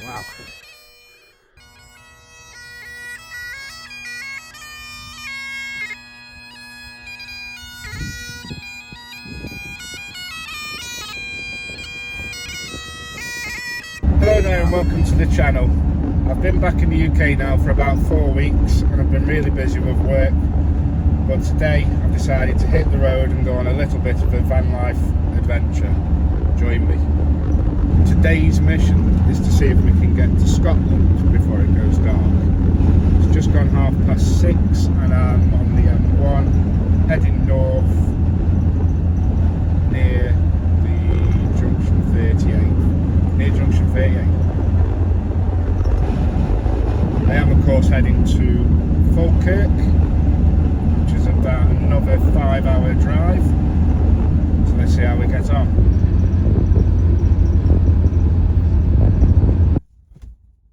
Wow. Hello there and welcome to the channel. I've been back in the UK now for about 4 weeks and I've been really busy with work, but today I've decided to hit the road and go on a little bit of a van life adventure. Join me. Today's mission is to see if we can get to Scotland before it goes dark. It's just gone 6:30 and I'm on the M1 heading north near the junction 38. Near junction 38. I am of course heading to Falkirk, which is about another 5-hour drive, so let's see how we get on.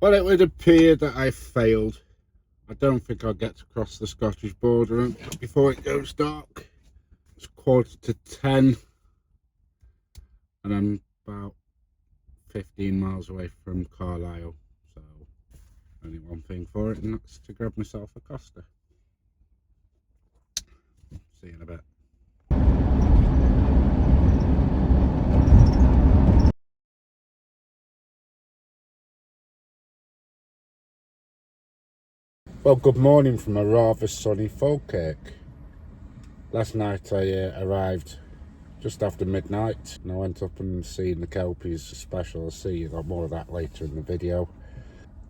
Well, it would appear that I failed. I don't think I'll get to cross the Scottish border before it goes dark. It's 9:45 and I'm about 15 miles away from Carlisle, so only one thing for it, and that's to grab myself a Costa. See you in a bit. Well, good morning from a rather sunny Falkirk. Last night I arrived just after midnight and I went up and seen the Kelpies special. I'll see a lot more of that later in the video.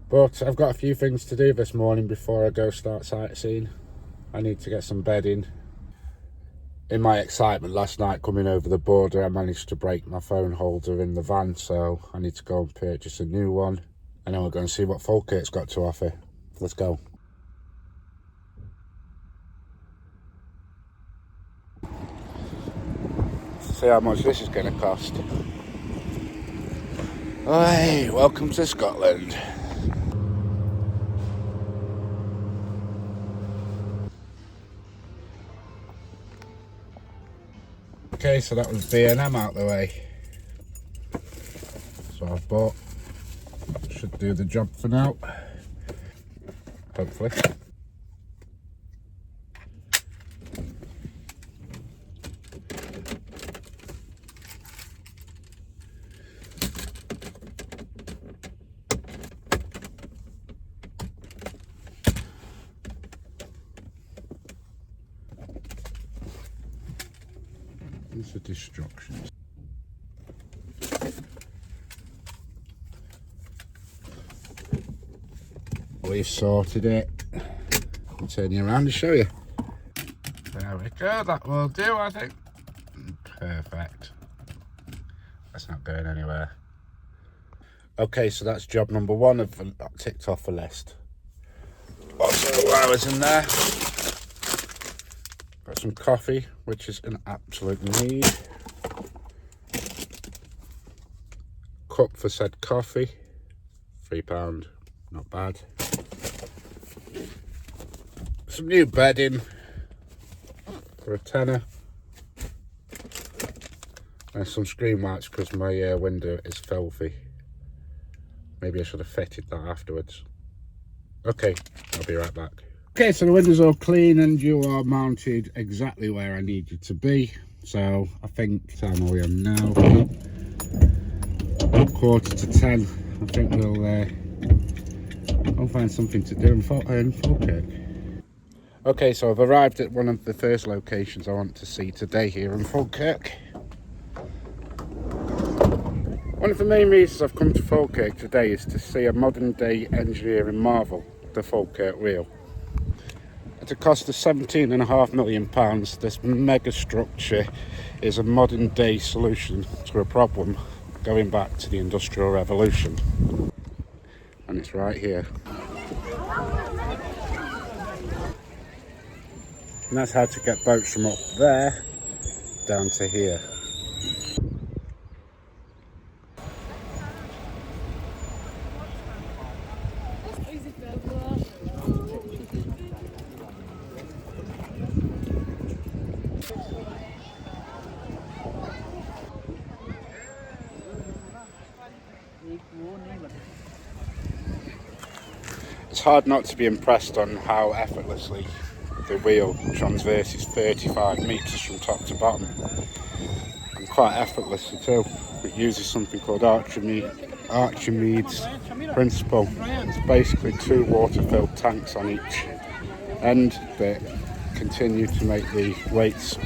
But I've got a few things to do this morning before I go start sightseeing. I need to get some bedding. In my excitement last night coming over the border, I managed to break my phone holder in the van, so I need to go and purchase a new one. And then we're going to see what Falkirk's got to offer. Let's go. See how much this is going to cost. Hey, welcome to Scotland. Okay, so that was B&M out the way. So I've bought. Should do the job for now. Hopefully. These are distractions. We've sorted it. I'll turn you around and show you. There we go, that will do, I think. Perfect. That's not going anywhere. Okay, so that's job number one of ticked off the list. Also, while I was in there, got some coffee, which is an absolute need. Cup for said coffee, £3, not bad. Some new bedding for a tenner. And some screen wipes because my window is filthy. Maybe I should have fitted that afterwards. Okay, I'll be right back. Okay, so the window's all clean and you are mounted exactly where I need you to be. So I think, time are we on now? 9:45. I think we'll find something to do in Falkirk. Okay, so I've arrived at one of the first locations I want to see today here in Falkirk. One of the main reasons I've come to Falkirk today is to see a modern day engineering marvel, the Falkirk Wheel. At a cost of £17.5 million, this mega structure is a modern day solution to a problem going back to the Industrial Revolution. And it's right here. And that's how to get boats from up there down to here. It's hard not to be impressed on how effortlessly the wheel transverses 35 metres from top to bottom, and quite effortlessly too. It uses something called Archimedes principle. It's basically 2 water-filled tanks on each end that continue to make the weights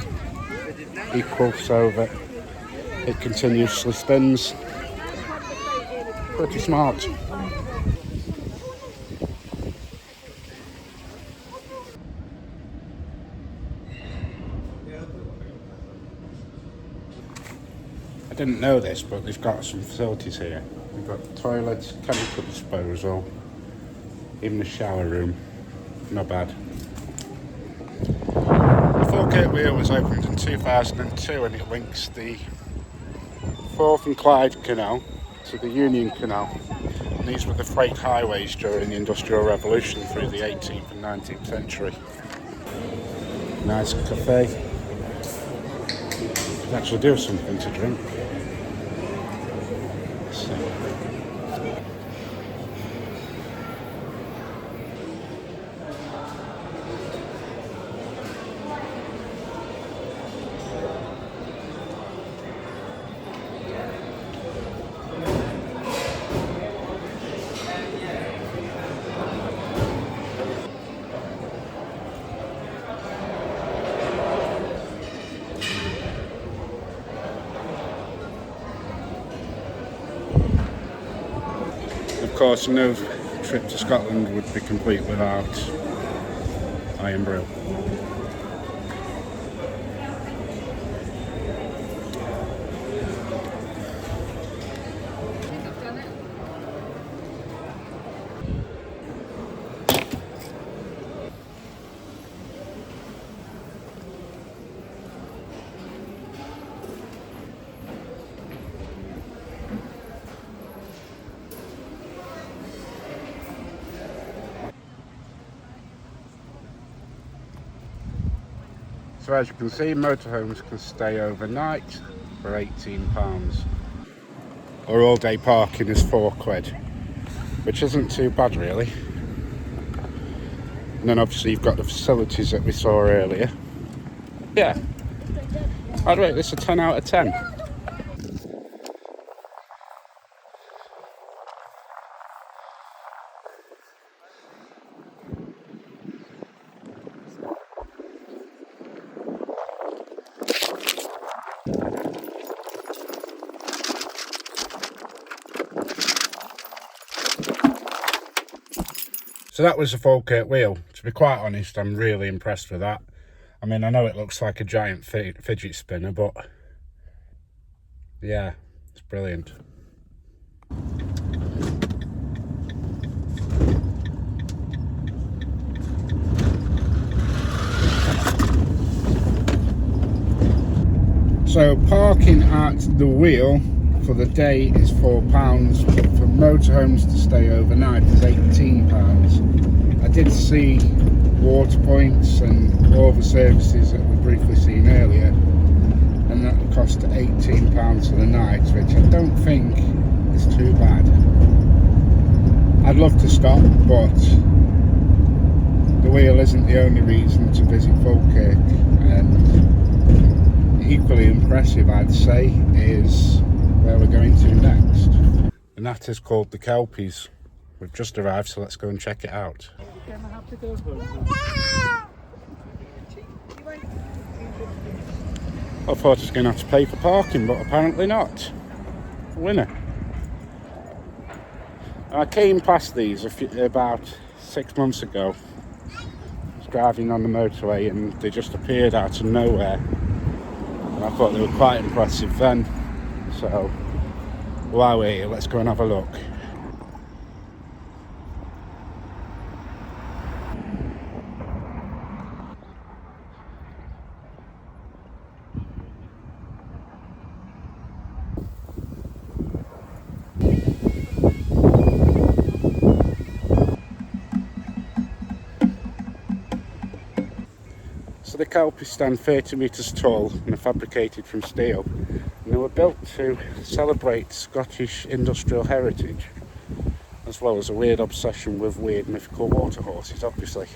equal so that it continuously spins. Pretty smart. I didn't know this, but they've got some facilities here. They've got toilets, chemical disposal, even a shower room. Not bad. The Falkirk Wheel was opened in 2002 and it links the Forth and Clyde Canal to the Union Canal. And these were the freight highways during the Industrial Revolution through the 18th and 19th century. Nice cafe. Could actually do something to drink. Of course, no trip to Scotland would be complete without Iron Brew. So as you can see, motorhomes can stay overnight for £18. Or all day parking is £4, which isn't too bad really. And then obviously you've got the facilities that we saw earlier. Yeah, I'd rate this a 10 out of 10. So that was the Falkirk Wheel. To be quite honest, I'm really impressed with that. I mean, I know it looks like a giant fidget spinner, but yeah, it's brilliant. So parking at the wheel for the day is £4, but for motorhomes to stay overnight is £18. I did see water points and all the services that we've briefly seen earlier, and that cost £18 for the night, which I don't think is too bad. I'd love to stop, but the wheel isn't the only reason to visit Falkirk, and equally impressive, I'd say, is where we're going to next. And that is called the Kelpies. We've just arrived, so let's go and check it out. I thought I was going to have to pay for parking, but apparently not. Winner. I came past these about 6 months ago. I was driving on the motorway and they just appeared out of nowhere. And I thought they were quite impressive then. So, while we're here, let's go and have a look. So the Kelpies stand 30 metres tall and are fabricated from steel, and they were built to celebrate Scottish industrial heritage. as well as a weird obsession with weird mythical water horses, obviously.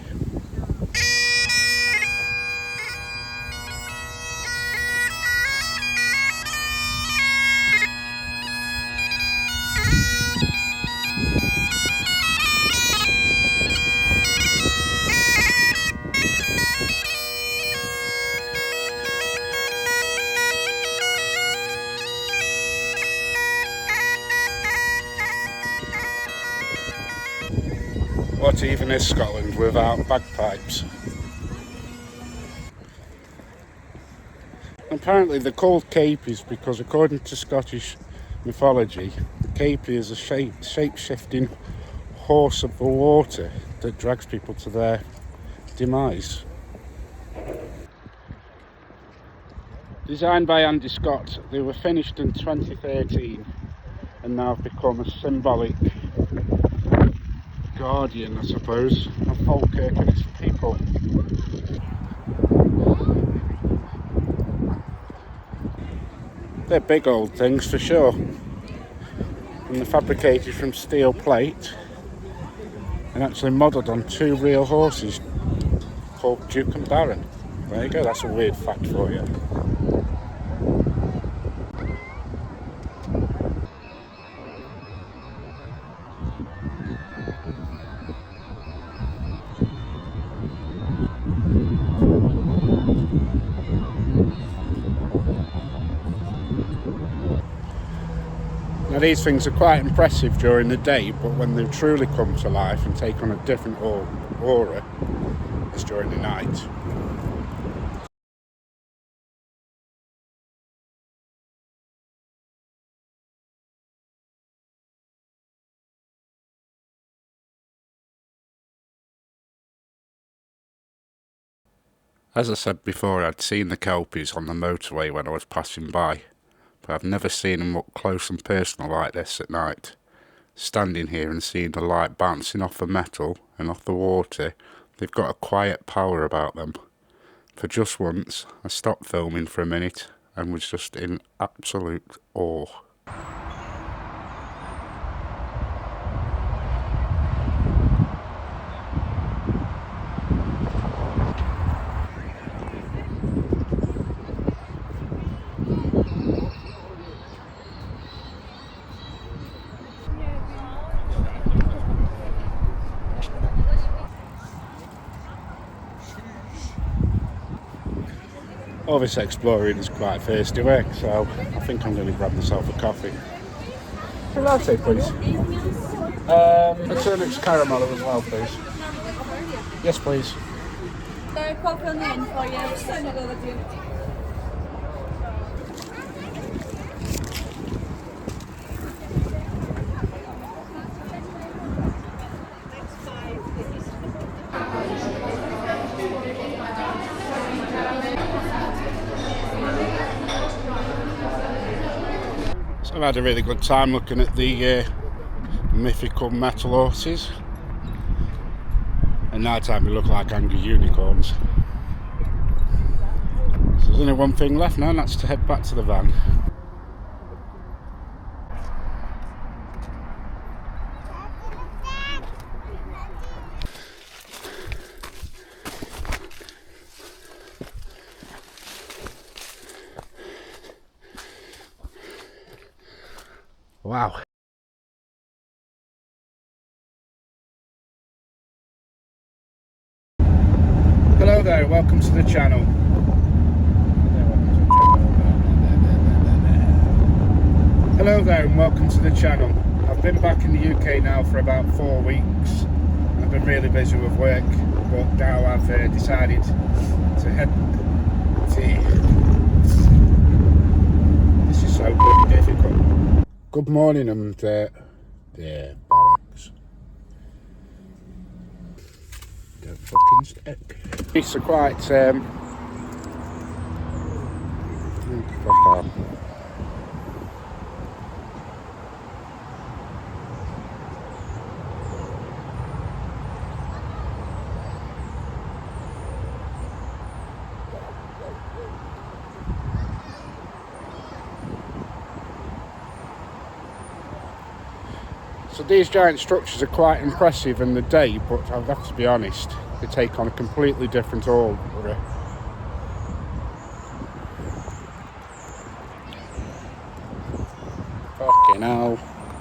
What even is Scotland without bagpipes? Apparently they're called Kelpies because, according to Scottish mythology, the Kelpie is a shape-shifting horse of the water that drags people to their demise. Designed by Andy Scott, they were finished in 2013 and now have become a symbolic guardian, I suppose, of Falkirk and its people. They're big old things for sure, and they're fabricated from steel plate and actually modelled on two real horses called Duke and Baron. There you go, that's a weird fact for you. Now these things are quite impressive during the day, but when they truly come to life and take on a different aura, it's during the night. As I said before, I'd seen the Kelpies on the motorway when I was passing by, but I've never seen them up close and personal like this at night. Standing here and seeing the light bouncing off the metal and off the water, they've got a quiet power about them. For just once, I stopped filming for a minute and was just in absolute awe. All this exploring is quite thirsty work, so I think I'm going to grab myself a coffee. A latte, please. A turnip's caramel as well, please. Yes, please. I've had a really good time looking at the mythical metal horses. At night time they look like angry unicorns. So there's only one thing left now, and that's to head back to the van. Wow. Hello there, welcome to the channel. Hello there and welcome to the channel. I've been back in the UK now for about 4 weeks. I've been really busy with work, but now I've decided to head to... This is so bloody difficult. Good morning and yeah, bollocks. Don't fucking stick. These are quite fuck off. So these giant structures are quite impressive in the day, but I'll have to be honest, they take on a completely different aura